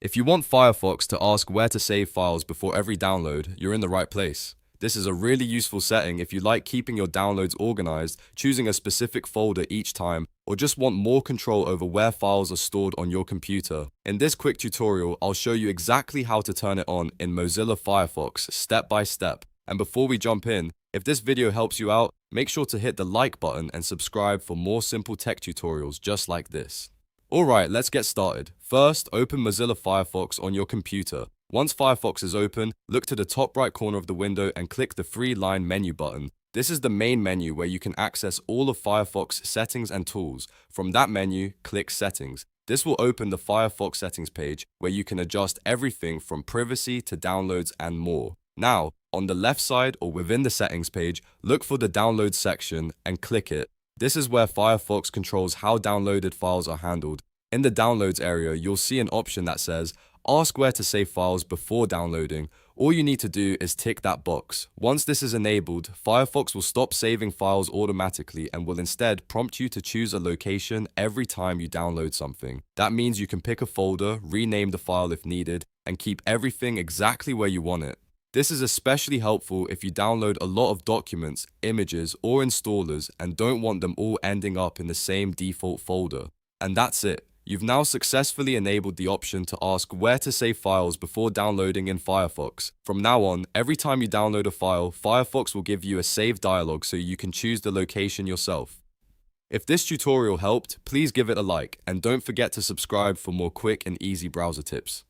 If you want Firefox to ask where to save files before every download, you're in the right place. This is a really useful setting if you like keeping your downloads organized, choosing a specific folder each time, or just want more control over where files are stored on your computer. In this quick tutorial, I'll show you exactly how to turn it on in Mozilla Firefox step by step. And before we jump in, if this video helps you out, make sure to hit the like button and subscribe for more simple tech tutorials just like this. Alright, let's get started. First, open Mozilla Firefox on your computer. Once Firefox is open, look to the top right corner of the window and click the three-line menu button. This is the main menu where you can access all of Firefox settings and tools. From that menu, click Settings. This will open the Firefox settings page where you can adjust everything from privacy to downloads and more. Now, on the left side or within the settings page, look for the Downloads section and click it. This is where Firefox controls how downloaded files are handled. In the Downloads area, you'll see an option that says, Ask where to save files before downloading. All you need to do is tick that box. Once this is enabled, Firefox will stop saving files automatically and will instead prompt you to choose a location every time you download something. That means you can pick a folder, rename the file if needed, and keep everything exactly where you want it. This is especially helpful if you download a lot of documents, images, or installers and don't want them all ending up in the same default folder. And that's it. You've now successfully enabled the option to ask where to save files before downloading in Firefox. From now on, every time you download a file, Firefox will give you a save dialog so you can choose the location yourself. If this tutorial helped, please give it a like and don't forget to subscribe for more quick and easy browser tips.